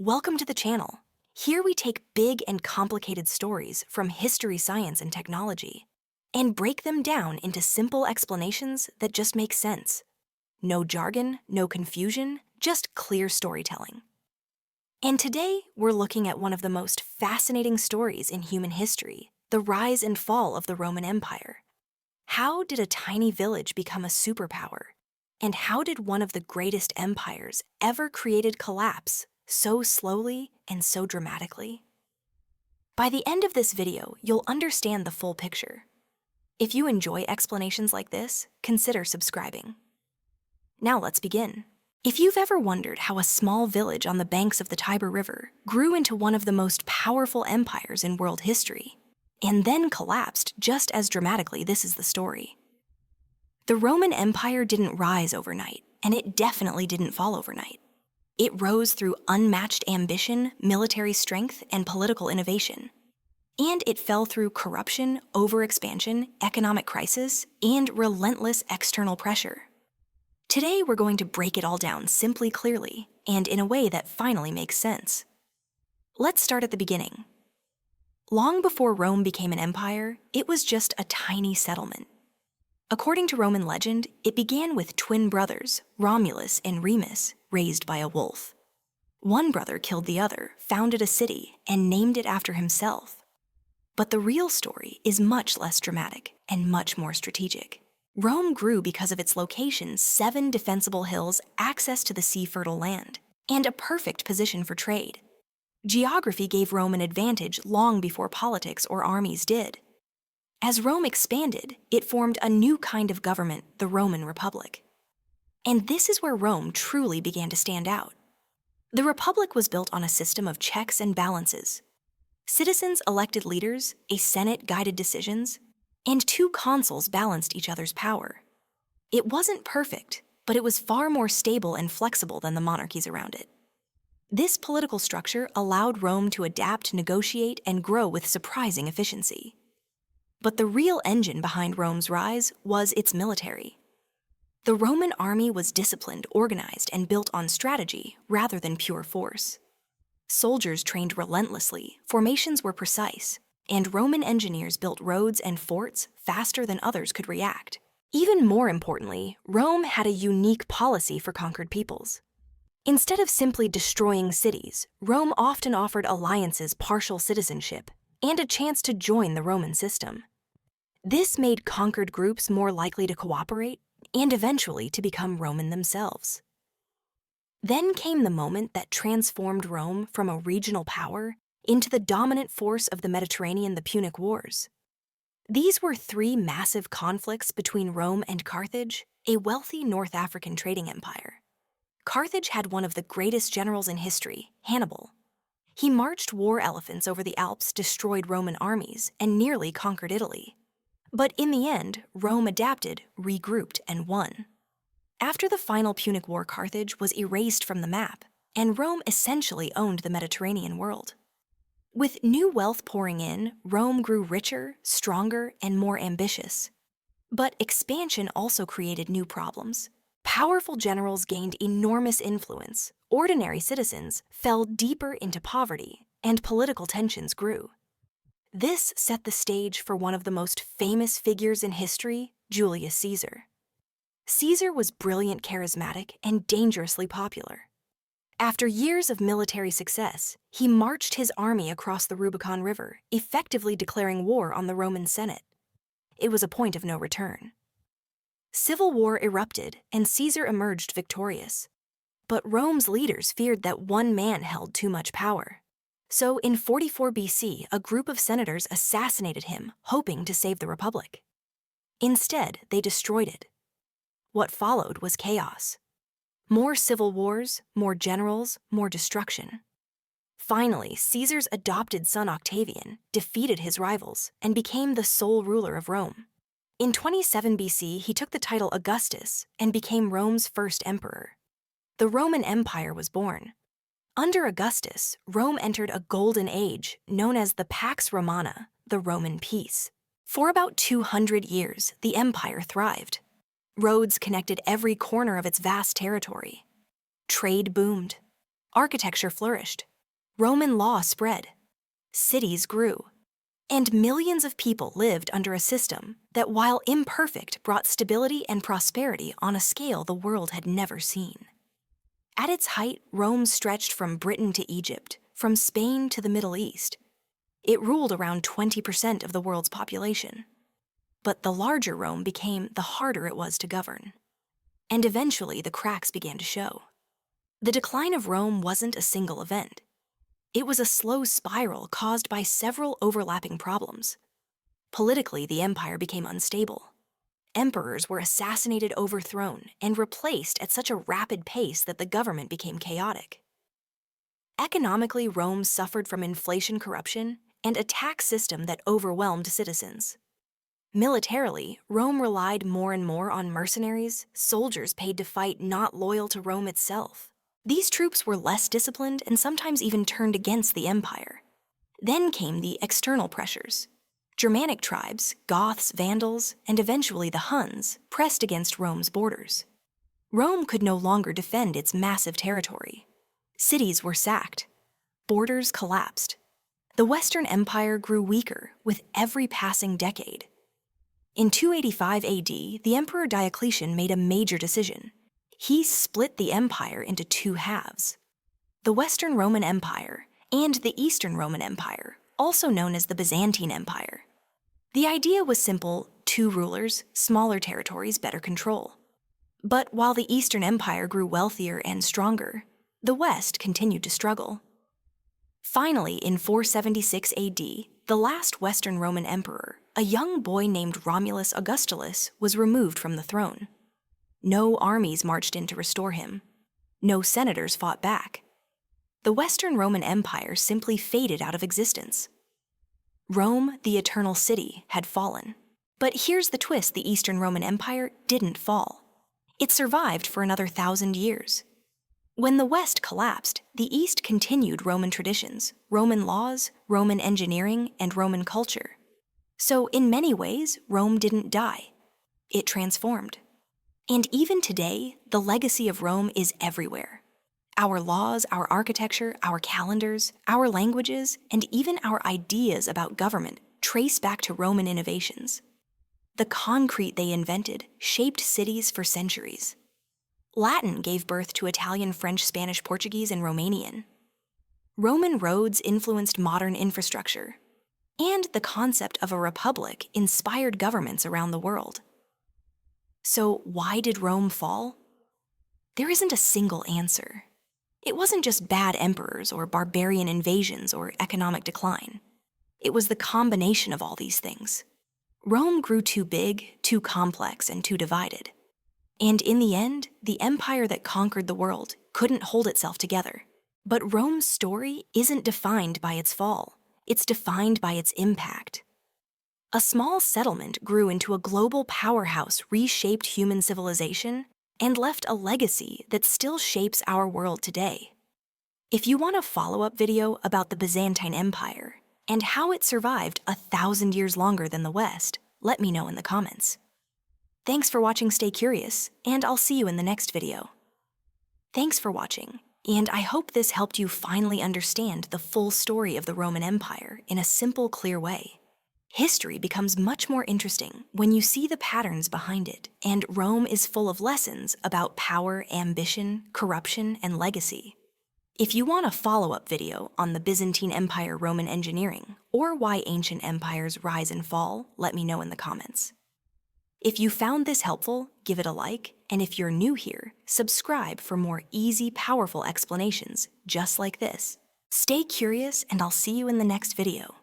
Welcome to the channel. Here we take big and complicated stories from history, science, and technology and break them down into simple explanations that just make sense. No jargon, no confusion, just clear storytelling. And today, we're looking at one of the most fascinating stories in human history, the rise and fall of the Roman Empire. How did a tiny village become a superpower? And how did one of the greatest empires ever created collapse so slowly and so dramatically? By the end of this video, you'll understand the full picture. If you enjoy explanations like this, consider subscribing. Now let's begin. If you've ever wondered how a small village on the banks of the Tiber River grew into one of the most powerful empires in world history, and then collapsed just as dramatically, this is the story. The Roman Empire didn't rise overnight, and it definitely didn't fall overnight. It rose through unmatched ambition, military strength, and political innovation. And it fell through corruption, overexpansion, economic crisis, and relentless external pressure. Today, we're going to break it all down simply, clearly, and in a way that finally makes sense. Let's start at the beginning. Long before Rome became an empire, it was just a tiny settlement. According to Roman legend, it began with twin brothers, Romulus and Remus, raised by a wolf. One brother killed the other, founded a city, and named it after himself. But the real story is much less dramatic and much more strategic. Rome grew because of its location, 7 defensible hills, access to the sea-fertile land, and a perfect position for trade. Geography gave Rome an advantage long before politics or armies did. As Rome expanded, it formed a new kind of government, the Roman Republic. And this is where Rome truly began to stand out. The Republic was built on a system of checks and balances. Citizens elected leaders, a Senate guided decisions, and 2 consuls balanced each other's power. It wasn't perfect, but it was far more stable and flexible than the monarchies around it. This political structure allowed Rome to adapt, negotiate, and grow with surprising efficiency. But the real engine behind Rome's rise was its military. The Roman army was disciplined, organized, and built on strategy rather than pure force. Soldiers trained relentlessly, formations were precise, and Roman engineers built roads and forts faster than others could react. Even more importantly, Rome had a unique policy for conquered peoples. Instead of simply destroying cities, Rome often offered alliances, partial citizenship, and a chance to join the Roman system. This made conquered groups more likely to cooperate and eventually to become Roman themselves. Then came the moment that transformed Rome from a regional power into the dominant force of the Mediterranean, the Punic Wars. These were 3 massive conflicts between Rome and Carthage, a wealthy North African trading empire. Carthage had one of the greatest generals in history, Hannibal. He marched war elephants over the Alps, destroyed Roman armies, and nearly conquered Italy. But in the end, Rome adapted, regrouped, and won. After the final Punic War, Carthage was erased from the map, and Rome essentially owned the Mediterranean world. With new wealth pouring in, Rome grew richer, stronger, and more ambitious. But expansion also created new problems. Powerful generals gained enormous influence, ordinary citizens fell deeper into poverty, and political tensions grew. This set the stage for one of the most famous figures in history, Julius Caesar. Caesar was brilliant, charismatic, and dangerously popular. After years of military success, he marched his army across the Rubicon River, effectively declaring war on the Roman Senate. It was a point of no return. Civil war erupted, and Caesar emerged victorious. But Rome's leaders feared that one man held too much power. So in 44 BC, a group of senators assassinated him, hoping to save the Republic. Instead, they destroyed it. What followed was chaos. More civil wars, more generals, more destruction. Finally, Caesar's adopted son Octavian defeated his rivals and became the sole ruler of Rome. In 27 BC, he took the title Augustus and became Rome's first emperor. The Roman Empire was born. Under Augustus, Rome entered a golden age known as the Pax Romana, the Roman peace. For about 200 years, the empire thrived. Roads connected every corner of its vast territory. Trade boomed. Architecture flourished, Roman law spread. Cities grew. And millions of people lived under a system that, while imperfect, brought stability and prosperity on a scale the world had never seen. At its height, Rome stretched from Britain to Egypt, from Spain to the Middle East. It ruled around 20% of the world's population. But the larger Rome became the harder it was to govern. And eventually, the cracks began to show. The decline of Rome wasn't a single event. It was a slow spiral caused by several overlapping problems. Politically, the empire became unstable. Emperors were assassinated, overthrown, and replaced at such a rapid pace that the government became chaotic. Economically, Rome suffered from inflation, corruption, and a tax system that overwhelmed citizens. Militarily, Rome relied more and more on mercenaries, soldiers paid to fight not loyal to Rome itself. These troops were less disciplined and sometimes even turned against the empire. Then came the external pressures. Germanic tribes, Goths, Vandals, and eventually the Huns pressed against Rome's borders. Rome could no longer defend its massive territory. Cities were sacked. Borders collapsed. The Western Empire grew weaker with every passing decade. In 285 AD, the Emperor Diocletian made a major decision. He split the empire into two halves. The Western Roman Empire and the Eastern Roman Empire, also known as the Byzantine Empire. The idea was simple: two rulers, smaller territories, better control. But while the Eastern Empire grew wealthier and stronger, the West continued to struggle. Finally, in 476 AD, the last Western Roman emperor, a young boy named Romulus Augustulus, was removed from the throne. No armies marched in to restore him. No senators fought back. The Western Roman Empire simply faded out of existence. Rome, the eternal city, had fallen. But here's the twist: the Eastern Roman Empire didn't fall. It survived for another 1,000 years. When the West collapsed, the East continued Roman traditions, Roman laws, Roman engineering, and Roman culture. So in many ways, Rome didn't die. It transformed. And even today, the legacy of Rome is everywhere. Our laws, our architecture, our calendars, our languages, and even our ideas about government trace back to Roman innovations. The concrete they invented shaped cities for centuries. Latin gave birth to Italian, French, Spanish, Portuguese, and Romanian. Roman roads influenced modern infrastructure. And the concept of a republic inspired governments around the world. So why did Rome fall? There isn't a single answer. It wasn't just bad emperors or barbarian invasions or economic decline. It was the combination of all these things. Rome grew too big, too complex, and too divided. And in the end, the empire that conquered the world couldn't hold itself together. But Rome's story isn't defined by its fall. It's defined by its impact. A small settlement grew into a global powerhouse, reshaped human civilization, and left a legacy that still shapes our world today. If you want a follow-up video about the Byzantine Empire and how it survived 1,000 years longer than the West, let me know in the comments. Thanks for watching. Stay curious, and I'll see you in the next video. Thanks for watching, and I hope this helped you finally understand the full story of the Roman Empire in a simple, clear way. History becomes much more interesting when you see the patterns behind it, and Rome is full of lessons about power, ambition, corruption, and legacy. If you want a follow-up video on the Byzantine Empire Roman engineering, or why ancient empires rise and fall, let me know in the comments. If you found this helpful, give it a like, and if you're new here, subscribe for more easy, powerful explanations just like this. Stay curious, and I'll see you in the next video.